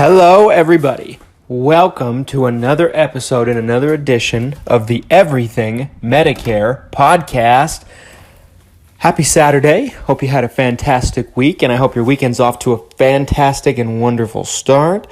Hello, everybody. Welcome to another episode and another edition of the Everything Medicare Podcast. Happy Saturday. Hope you had a fantastic week, and I hope your weekend's off to a fantastic and wonderful start.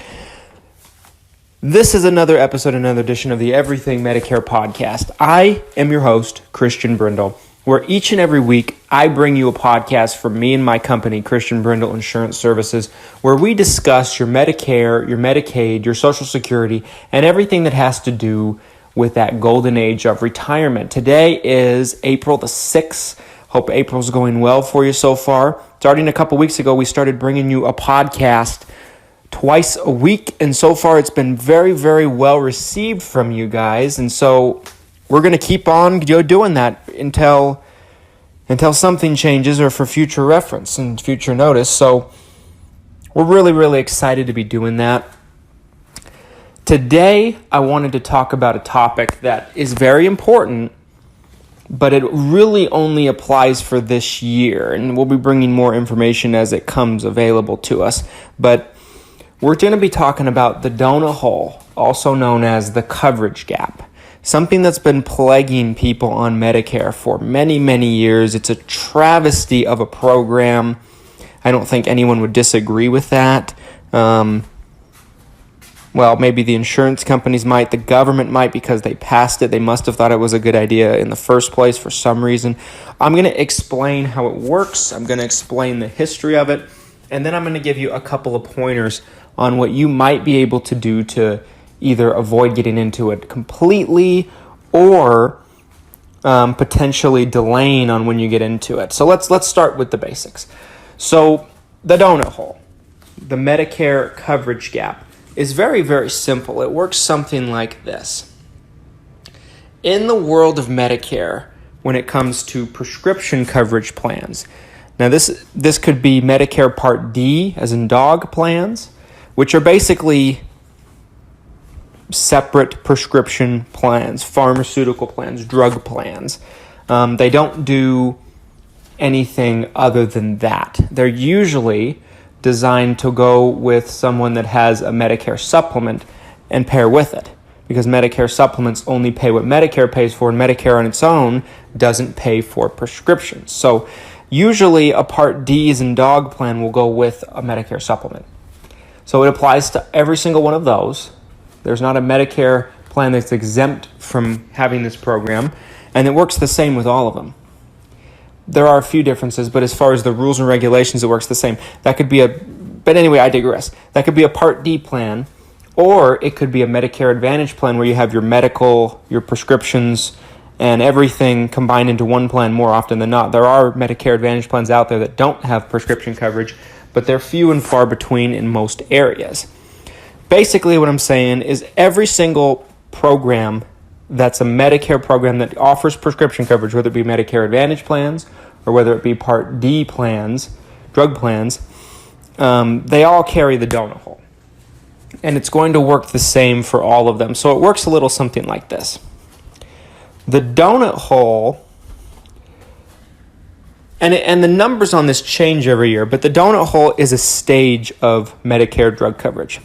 This is another episode, another edition of the Everything Medicare Podcast. I am your host, Christian Brindle, where each and every week I bring you a podcast from me and my company, Christian Brindle Insurance Services, where we discuss your Medicare, your Medicaid, your Social Security, and everything that has to do with that golden age of retirement. Today is April the 6th. Hope April's going well for you so far. Starting a couple weeks ago, we started bringing you a podcast twice a week, and so far it's been very, very well received from you guys, and so we're going to keep on doing that until something changes or for future reference and future notice. So we're really, really excited to be doing that. Today, I wanted to talk about a topic that is very important, but it really only applies for this year, and we'll be bringing more information as it comes available to us. But we're going to be talking about the donut hole, also known as the coverage gap. Something that's been plaguing people on Medicare for many, many years. It's a travesty of a program. I don't think anyone would disagree with that. Well, maybe the insurance companies might, the government might, because they passed it. They must have thought it was a good idea in the first place for some reason. I'm going to explain how it works. I'm going to explain the history of it. And then I'm going to give you a couple of pointers on what you might be able to do to either avoid getting into it completely or potentially delaying on when you get into it. So let's start with the basics. So the donut hole, the Medicare coverage gap, is very, very simple. It works something like this. In the world of Medicare, when it comes to prescription coverage plans, now this could be Medicare Part D, as in dog plans, which are basically separate prescription plans, pharmaceutical plans, drug plans. They don't do anything other than that. They're usually designed to go with someone that has a Medicare supplement and pair with it, because Medicare supplements only pay what Medicare pays for, and Medicare on its own doesn't pay for prescriptions. So usually a Part D's and dog plan will go with a Medicare supplement. So it applies to every single one of those. There's not a Medicare plan that's exempt from having this program, and it works the same with all of them. There are a few differences, but as far as the rules and regulations, it works the same. But anyway, I digress. That could be a Part D plan, or it could be a Medicare Advantage plan where you have your medical, your prescriptions, and everything combined into one plan more often than not. There are Medicare Advantage plans out there that don't have prescription coverage, but they're few and far between in most areas. Basically, what I'm saying is every single program that's a Medicare program that offers prescription coverage, whether it be Medicare Advantage plans or whether it be Part D plans, drug plans, they all carry the donut hole. And it's going to work the same for all of them. So it works a little something like this. The donut hole, and the numbers on this change every year, but the donut hole is a stage of Medicare drug coverage.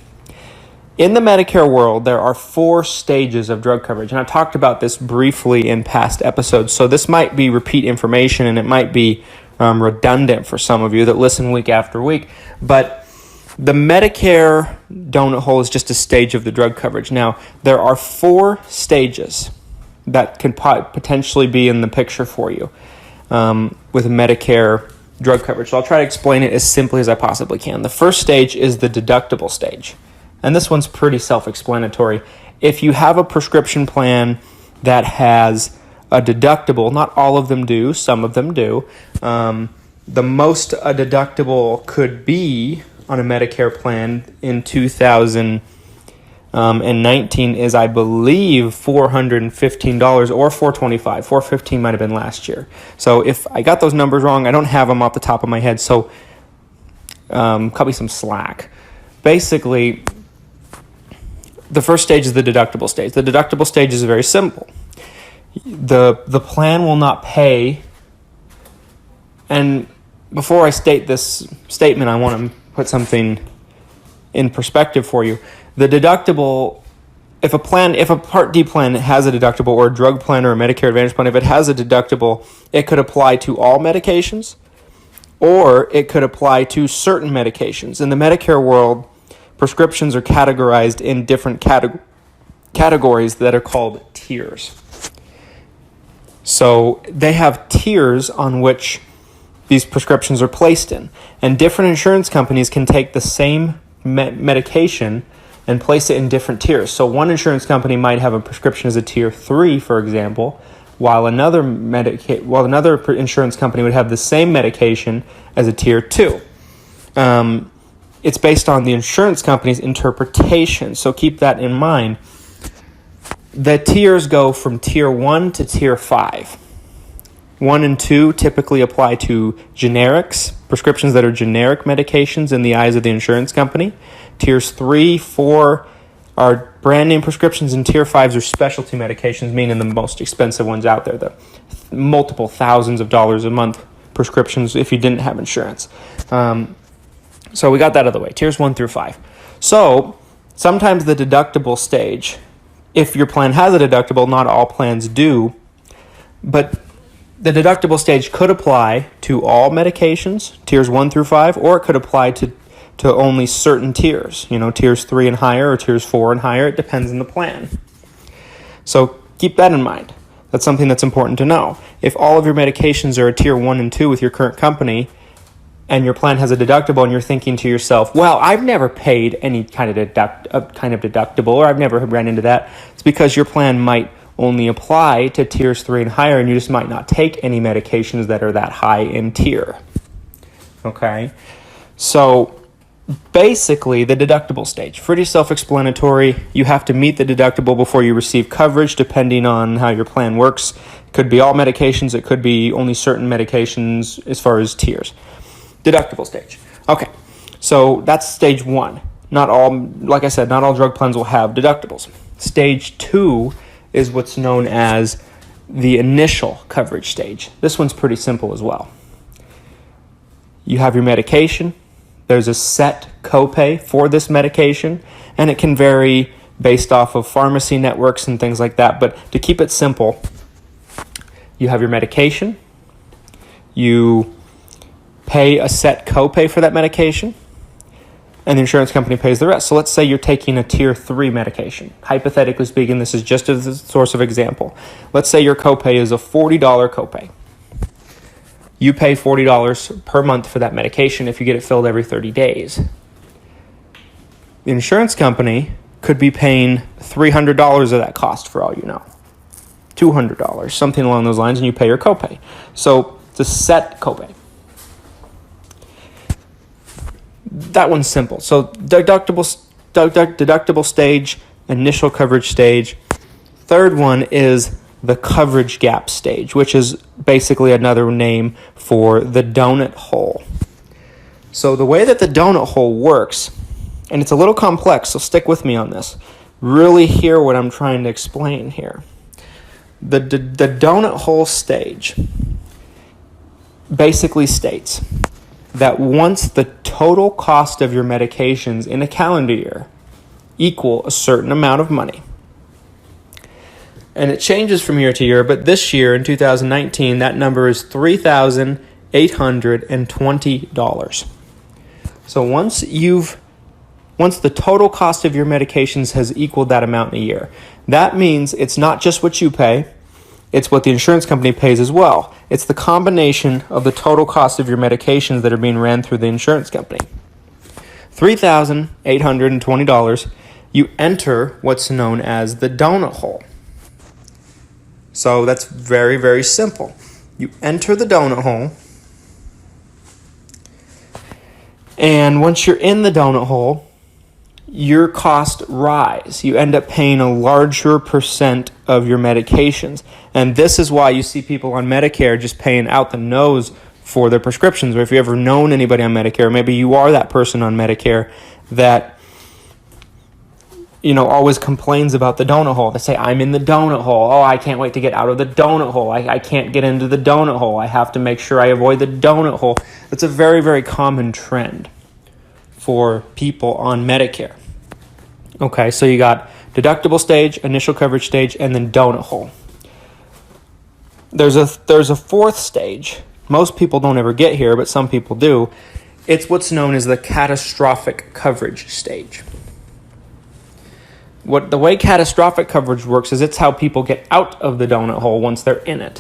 In the Medicare world, there are 4 stages of drug coverage, and I've talked about this briefly in past episodes, so this might be repeat information, and it might be redundant for some of you that listen week after week, but the Medicare donut hole is just a stage of the drug coverage. Now, there are 4 stages that could potentially be in the picture for you with Medicare drug coverage, so I'll try to explain it as simply as I possibly can. The first stage is the deductible stage. And this one's pretty self-explanatory. If you have a prescription plan that has a deductible, not all of them do, some of them do, the most a deductible could be on a Medicare plan in 2019 is, I believe, $415 or $425. $415 might have been last year. So if I got those numbers wrong, I don't have them off the top of my head, so cut me some slack. Basically, the first stage is the deductible stage. The deductible stage is very simple. The plan will not pay, and before I state this statement, I want to put something in perspective for you. The deductible, if a Part D plan has a deductible, or a drug plan or a Medicare Advantage plan, if it has a deductible, it could apply to all medications, or it could apply to certain medications. In the Medicare world, prescriptions are categorized in different categories that are called tiers. So they have tiers on which these prescriptions are placed in. And different insurance companies can take the same medication and place it in different tiers. So one insurance company might have a prescription as a tier 3, for example, while another insurance company would have the same medication as a tier 2. It's based on the insurance company's interpretation, so keep that in mind. The tiers go from tier 1 to tier 5. 1 and 2 typically apply to generics, prescriptions that are generic medications in the eyes of the insurance company. Tiers 3, 4 are brand name prescriptions, and tier 5s are specialty medications, meaning the most expensive ones out there, the multiple thousands of dollars a month prescriptions if you didn't have insurance. So we got that out of the way, tiers 1 through 5. So sometimes the deductible stage, if your plan has a deductible, not all plans do, but the deductible stage could apply to all medications, tiers 1 through 5, or it could apply to only certain tiers, tiers 3 and higher or tiers 4 and higher. It depends on the plan. So keep that in mind. That's something that's important to know. If all of your medications are a tier 1 and 2 with your current company, and your plan has a deductible, and you're thinking to yourself, well, I've never paid any kind of deductible, or I've never ran into that, it's because your plan might only apply to tiers 3 and higher, and you just might not take any medications that are that high in tier. Okay? So basically, the deductible stage, pretty self-explanatory. You have to meet the deductible before you receive coverage, depending on how your plan works. It could be all medications. It could be only certain medications as far as tiers. Deductible stage. Okay, so that's stage 1. Not all drug plans will have deductibles. Stage 2 is what's known as the initial coverage stage. This one's pretty simple as well. You have your medication. There's a set copay for this medication, and it can vary based off of pharmacy networks and things like that. But to keep it simple, you have your medication. You pay a set copay for that medication, and the insurance company pays the rest. So let's say you're taking a tier 3 medication. Hypothetically speaking, this is just as a source of example. Let's say your copay is a $40 copay. You pay $40 per month for that medication if you get it filled every 30 days. The insurance company could be paying $300 of that cost for all you know. $200, something along those lines, and you pay your copay. So it's a set copay. That one's simple. So deductible stage, initial coverage stage. Third one is the coverage gap stage, which is basically another name for the donut hole. So the way that the donut hole works, and it's a little complex, so stick with me on this. Really hear what I'm trying to explain here. The donut hole stage basically states that once the total cost of your medications in a calendar year equal a certain amount of money, and it changes from year to year, but this year in 2019, that number is $3,820. So once the total cost of your medications has equaled that amount in a year, that means it's not just what you pay, it's what the insurance company pays as well. It's the combination of the total cost of your medications that are being ran through the insurance company. $3,820, you enter what's known as the donut hole. So that's very, very simple. You enter the donut hole, and once you're in the donut hole, your costs rise. You end up paying a larger percent of your medications. And this is why you see people on Medicare just paying out the nose for their prescriptions. Or if you've ever known anybody on Medicare, maybe you are that person on Medicare that always complains about the donut hole. They say, I'm in the donut hole. Oh, I can't wait to get out of the donut hole. I can't get into the donut hole. I have to make sure I avoid the donut hole. It's a very, very common trend for people on Medicare. Okay, so you got deductible stage, initial coverage stage, and then donut hole. There's a fourth stage. Most people don't ever get here, but some people do. It's what's known as the catastrophic coverage stage. The way catastrophic coverage works is it's how people get out of the donut hole once they're in it.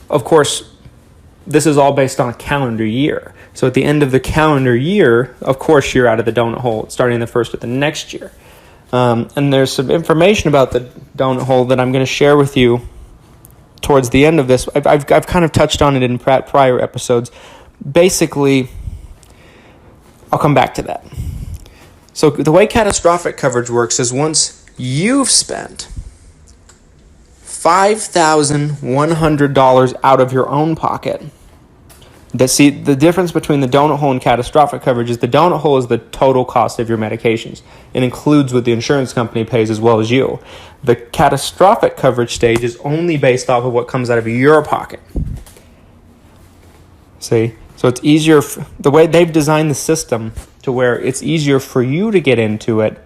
Of course, this is all based on a calendar year. So at the end of the calendar year, of course, you're out of the donut hole starting the first of the next year. And there's some information about the donut hole that I'm going to share with you towards the end of this. I've kind of touched on it in prior episodes. Basically, I'll come back to that. So the way catastrophic coverage works is once you've spent $5,100 out of your own pocket. The difference between the donut hole and catastrophic coverage is the donut hole is the total cost of your medications. It includes what the insurance company pays as well as you. The catastrophic coverage stage is only based off of what comes out of your pocket. See? So it's easier, the way they've designed the system to where it's easier for you to get into it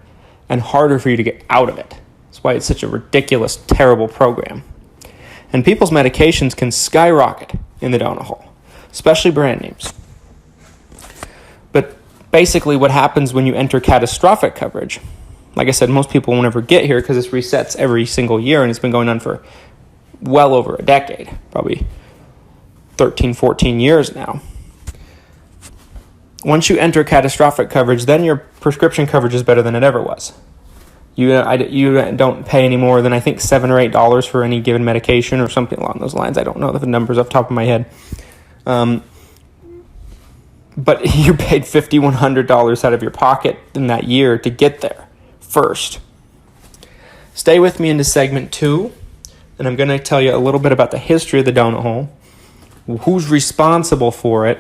and harder for you to get out of it. That's why it's such a ridiculous, terrible program. And people's medications can skyrocket in the donut hole, especially brand names. But basically what happens when you enter catastrophic coverage, like I said, most people won't ever get here because this resets every single year, and it's been going on for well over a decade, probably 13, 14 years now. Once you enter catastrophic coverage, then your prescription coverage is better than it ever was. You don't pay any more than, I think, $7 or $8 for any given medication or something along those lines. I don't know the numbers off the top of my head. But you paid $5,100 out of your pocket in that year to get there first. Stay with me into segment 2, and I'm going to tell you a little bit about the history of the donut hole, who's responsible for it,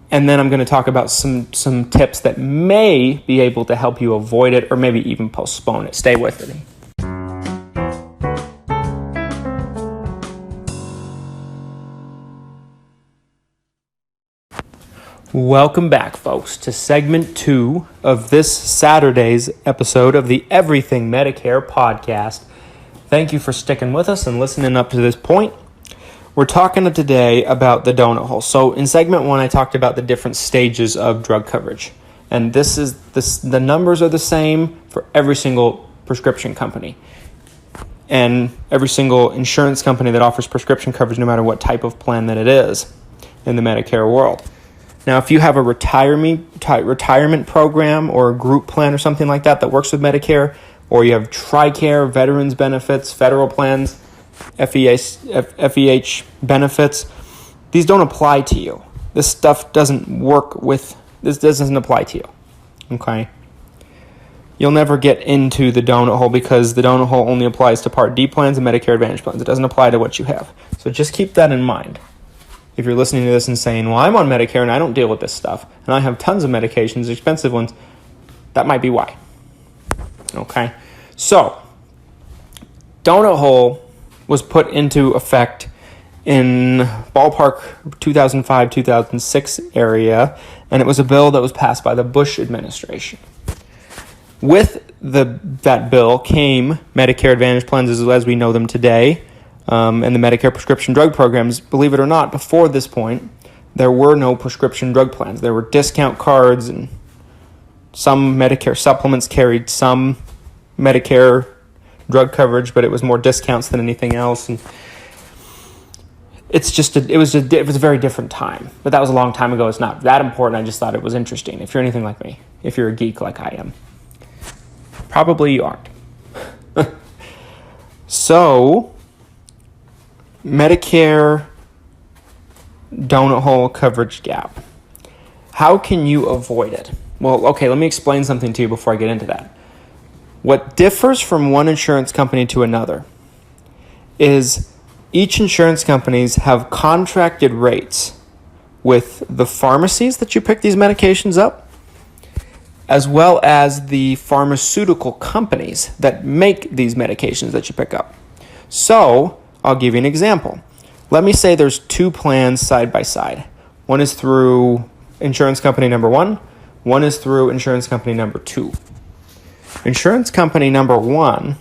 and then I'm going to talk about some tips that may be able to help you avoid it or maybe even postpone it. Stay with me. Welcome back, folks, to segment 2 of this Saturday's episode of the Everything Medicare Podcast. Thank you for sticking with us and listening up to this point. We're talking today about the donut hole. So in segment 1, I talked about the different stages of drug coverage. And the numbers are the same for every single prescription company and every single insurance company that offers prescription coverage, no matter what type of plan that it is in the Medicare world. Now, if you have a retirement program or a group plan or something like that works with Medicare, or you have TRICARE, veterans benefits, federal plans, FEH benefits, these don't apply to you. This stuff doesn't apply to you. Okay? You'll never get into the donut hole because the donut hole only applies to Part D plans and Medicare Advantage plans. It doesn't apply to what you have. So just keep that in mind. If you're listening to this and saying, well, I'm on Medicare and I don't deal with this stuff, and I have tons of medications, expensive ones, that might be why. Okay? So, donut hole was put into effect in ballpark 2005-2006 area, and it was a bill that was passed by the Bush administration. With that bill came Medicare Advantage plans as we know them today, and the Medicare prescription drug programs. Believe it or not, before this point, there were no prescription drug plans. There were discount cards, and some Medicare supplements carried some Medicare drug coverage, but it was more discounts than anything else. And it was a very different time. But that was a long time ago. It's not that important. I just thought it was interesting. If you're anything like me, if you're a geek like I am, probably you aren't. So, Medicare donut hole coverage gap. How can you avoid it? Well, okay, let me explain something to you before I get into that. What differs from one insurance company to another is each insurance companies have contracted rates with the pharmacies that you pick these medications up, as well as the pharmaceutical companies that make these medications that you pick up. So, I'll give you an example. Let me say there's 2 plans side by side. One is through insurance company number 1, One is through insurance company number 2. Insurance company number 1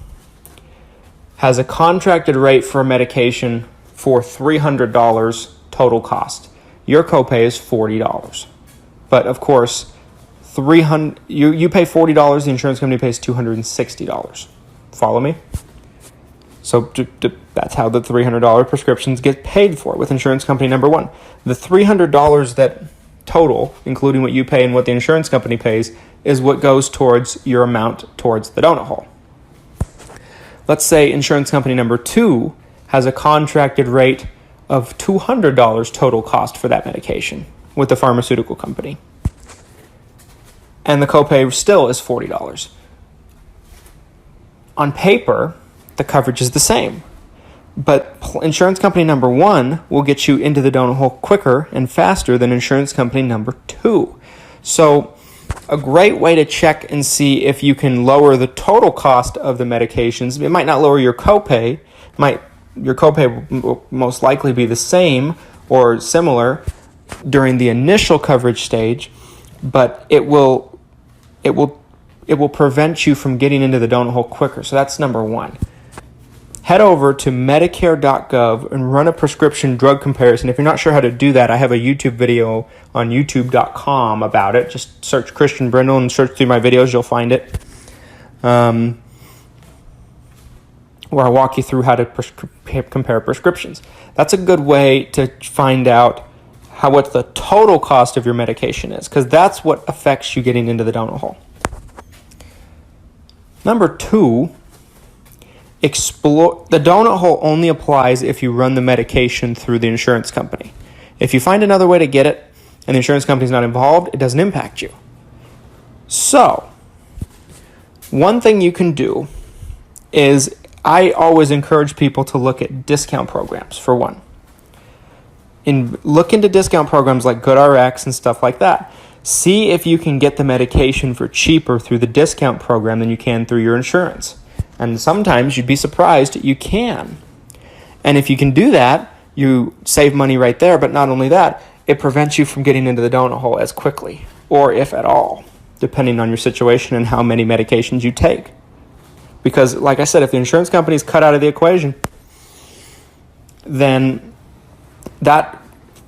has a contracted rate for a medication for $300 total cost. Your copay is $40. But of course, you pay $40, the insurance company pays $260. Follow me? So that's how the $300 prescriptions get paid for with insurance company number 1. The $300 that total, including what you pay and what the insurance company pays, is what goes towards your amount towards the donut hole. Let's say insurance company number 2 has a contracted rate of $200 total cost for that medication with the pharmaceutical company. And the copay still is $40. On paper, the coverage is the same. But insurance company number 1 will get you into the donut hole quicker and faster than insurance company number 2. So a great way to check and see if you can lower the total cost of the medications, it might not lower your copay. Your copay will most likely be the same or similar during the initial coverage stage, but it will prevent you from getting into the donut hole quicker. So that's number 1. Head over to Medicare.gov and run a prescription drug comparison. If you're not sure how to do that, I have a YouTube video on YouTube.com about it. Just search Christian Brindle and search through my videos. You'll find it. Where I walk you through how to compare prescriptions. That's a good way to find out what the total cost of your medication is, because that's what affects you getting into the donut hole. Number 2, the donut hole only applies if you run the medication through the insurance company. If you find another way to get it and the insurance company is not involved, it doesn't impact you. So, one thing you can do is, I always encourage people to look at discount programs, for one. Look into discount programs like GoodRx and stuff like that. See if you can get the medication for cheaper through the discount program than you can through your insurance. And sometimes you'd be surprised you can. And if you can do that, you save money right there. But not only that, it prevents you from getting into the donut hole as quickly, or if at all, depending on your situation and how many medications you take. Because, like I said, if the insurance company is cut out of the equation, then that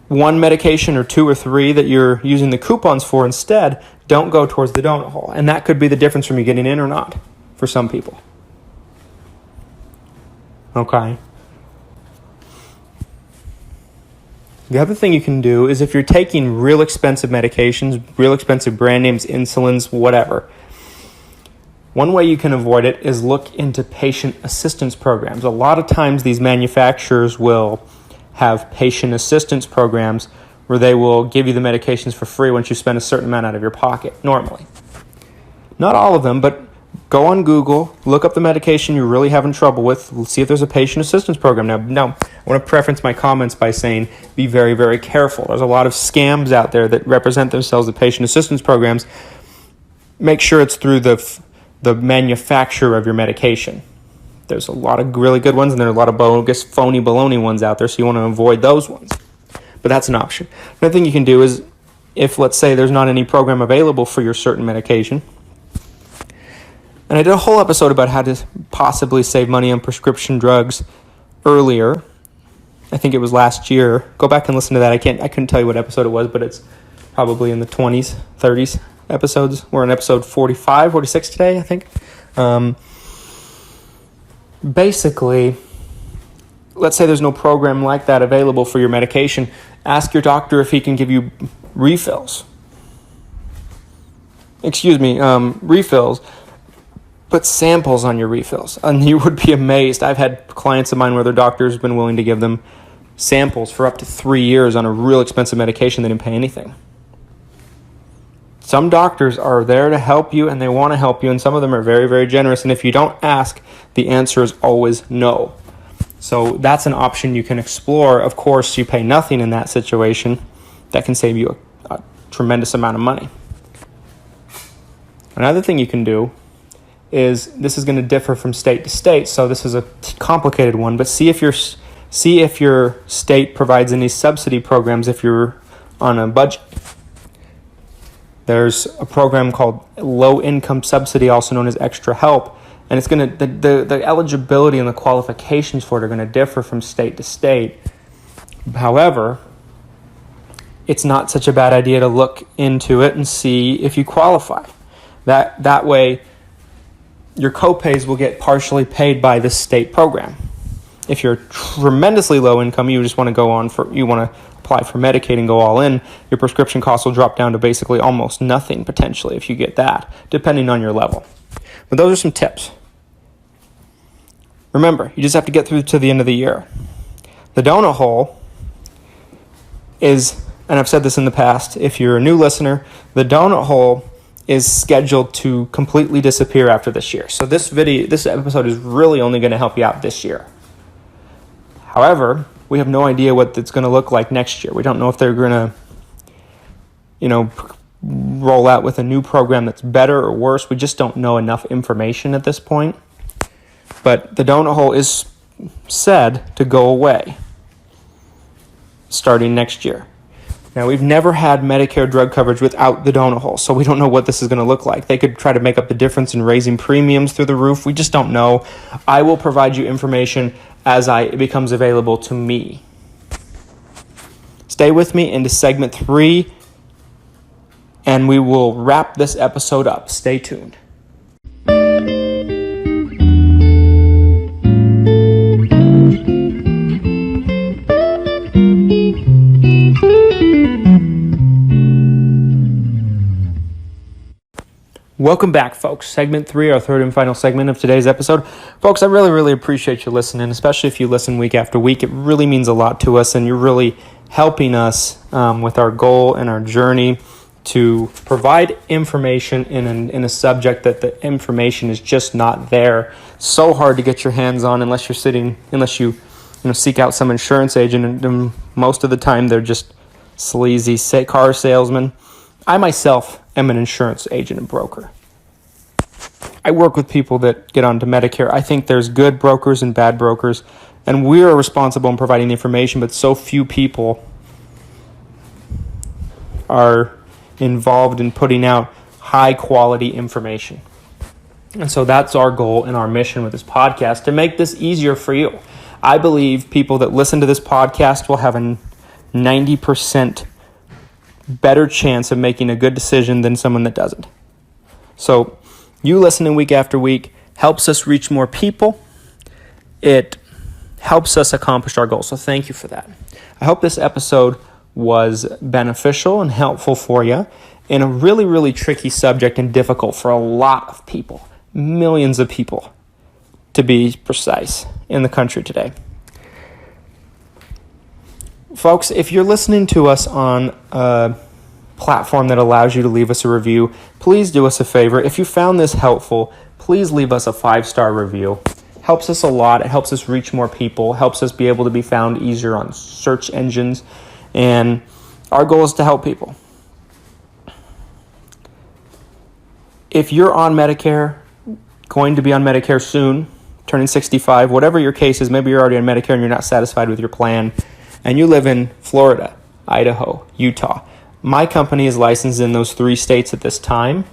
one medication or 2 or 3 that you're using the coupons for instead don't go towards the donut hole. And that could be the difference from you getting in or not for some people. Okay. The other thing you can do is, if you're taking real expensive medications, real expensive brand names, insulins, whatever, one way you can avoid it is look into patient assistance programs. A lot of times these manufacturers will have patient assistance programs where they will give you the medications for free once you spend a certain amount out of your pocket, normally. Not all of them, but go on Google, look up the medication you're really having trouble with, see if there's a patient assistance program. Now, I want to preference my comments by saying be very, very careful. There's a lot of scams out there that represent themselves as patient assistance programs. Make sure it's through the manufacturer of your medication. There's a lot of really good ones, and there are a lot of bogus, phony, baloney ones out there, so you want to avoid those ones. But that's an option. Another thing you can do is, if, let's say, there's not any program available for your certain medication, and I did a whole episode about how to possibly save money on prescription drugs earlier. I think it was last year. Go back and listen to that. I couldn't tell you what episode it was, but it's probably in the 20s, 30s episodes. We're on episode 45, 46 today, I think. Basically, let's say there's no program like that available for your medication. Ask your doctor if he can give you refills. Refills. Put samples on your refills, and you would be amazed. I've had clients of mine where their doctor's been willing to give them samples for up to 3 years on a real expensive medication. They didn't pay anything. Some doctors are there to help you, and they want to help you, and some of them are very, very generous. And if you don't ask, the answer is always no. So that's an option you can explore. Of course, you pay nothing in that situation. That can save you a tremendous amount of money. Another thing you can do is, this is going to differ from state to state, so this is a complicated one, but see if your state provides any subsidy programs if you're on a budget. There's a program called low income subsidy, also known as extra help, and it's going to the eligibility and the qualifications for it are going to differ from state to state. However, it's not such a bad idea to look into it and see if you qualify. That way, your copays will get partially paid by the state program. If you're tremendously low income, you just want to apply for Medicaid and go all in, your prescription costs will drop down to basically almost nothing potentially if you get that, depending on your level. But those are some tips. Remember, you just have to get through to the end of the year. The donut hole is, and I've said this in the past, if you're a new listener, the donut hole is scheduled to completely disappear after this year. So this episode is really only going to help you out this year. However, we have no idea what it's going to look like next year. We don't know if they're going to, roll out with a new program that's better or worse. We just don't know enough information at this point. But the donut hole is said to go away starting next year. Now, we've never had Medicare drug coverage without the donut hole, so we don't know what this is going to look like. They could try to make up the difference in raising premiums through the roof. We just don't know. I will provide you information as it becomes available to me. Stay with me into segment 3, and we will wrap this episode up. Stay tuned. Welcome back, folks. Segment 3, our third and final segment of today's episode. Folks, I really, really appreciate you listening, especially if you listen week after week. It really means a lot to us, and you're really helping us with our goal and our journey to provide information in a subject that the information is just not there. So hard to get your hands on unless you seek out some insurance agent, and most of the time they're just sleazy car salesmen. I myself am an insurance agent and broker. I work with people that get onto Medicare. I think there's good brokers and bad brokers, and we are responsible in providing the information, but so few people are involved in putting out high quality information. And so that's our goal and our mission with this podcast, to make this easier for you. I believe people that listen to this podcast will have a 90% better chance of making a good decision than someone that doesn't. So you listening week after week helps us reach more people. It helps us accomplish our goals. So thank you for that. I hope this episode was beneficial and helpful for you in a really, really tricky subject and difficult for a lot of people, millions of people to be precise, in the country today. Folks, if you're listening to us on a platform that allows you to leave us a review, please do us a favor. If you found this helpful, please leave us a 5-star review. Helps us a lot. It helps us reach more people, helps us be able to be found easier on search engines, and our goal is to help people. If you're on Medicare, going to be on Medicare soon, turning 65, whatever your case is, maybe you're already on Medicare and you're not satisfied with your plan, and you live in Florida, Idaho, Utah. My company is licensed in those 3 states at this time,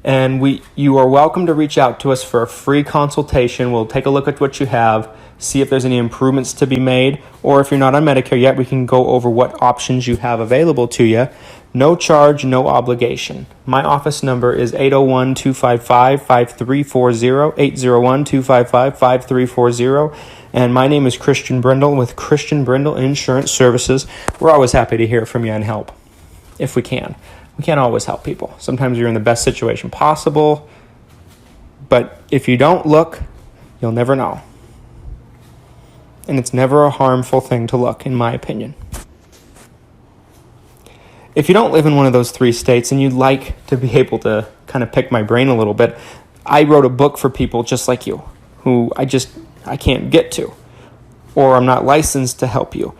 and you are welcome to reach out to us for a free consultation. We'll take a look at what you have, see if there's any improvements to be made, or if you're not on Medicare yet, we can go over what options you have available to you. No charge, no obligation. My office number is 801-255-5340, 801-255-5340. And my name is Christian Brindle with Christian Brindle Insurance Services. We're always happy to hear from you and help, if we can. We can't always help people. Sometimes you're in the best situation possible, but if you don't look, you'll never know. And it's never a harmful thing to look, in my opinion. If you don't live in one of those 3 states and you'd like to be able to kind of pick my brain a little bit, I wrote a book for people just like you, who I can't get to, or I'm not licensed to help you.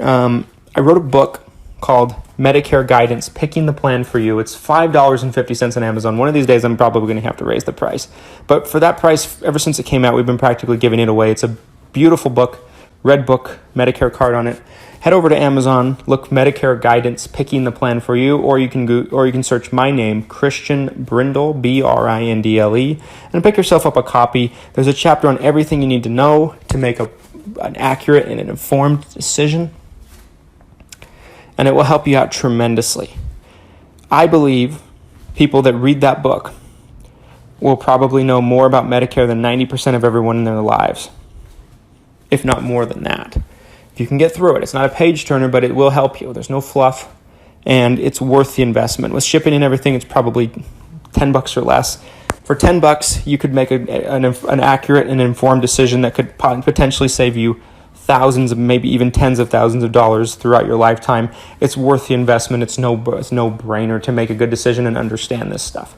I wrote a book called Medicare Guidance, Picking the Plan for You. It's $5.50 on Amazon. One of these days I'm probably going to have to raise the price. But for that price, ever since it came out, we've been practically giving it away. It's a beautiful book, red book Medicare card on it. Head over to Amazon, look Medicare guidance, picking the plan for you, or you can search my name, Christian Brindle, Brindle, and pick yourself up a copy. There's a chapter on everything you need to know to make an accurate and an informed decision, and it will help you out tremendously. I believe people that read that book will probably know more about Medicare than 90% of everyone in their lives, if not more than that. If you can get through it, it's not a page turner, but it will help you. There's no fluff, and it's worth the investment. With shipping and everything, it's probably $10 or less. For $10, you could make an accurate and informed decision that could potentially save you thousands, maybe even tens of thousands of dollars throughout your lifetime. It's worth the investment. It's no brainer to make a good decision and understand this stuff.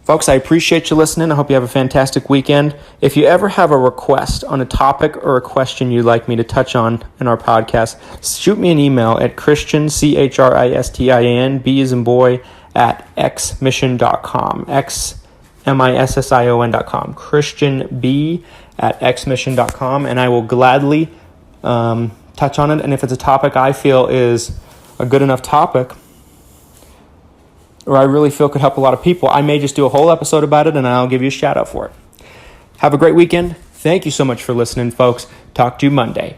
Folks, I appreciate you listening. I hope you have a fantastic weekend. If you ever have a request on a topic or a question you'd like me to touch on in our podcast, shoot me an email at Christian, Christian, B as in boy, at xmission.com, xmission.com, Christian B at xmission.com, and I will gladly touch on it. And if it's a topic I feel is a good enough topic, or I really feel could help a lot of people, I may just do a whole episode about it, and I'll give you a shout out for it. Have a great weekend. Thank you so much for listening, folks. Talk to you Monday.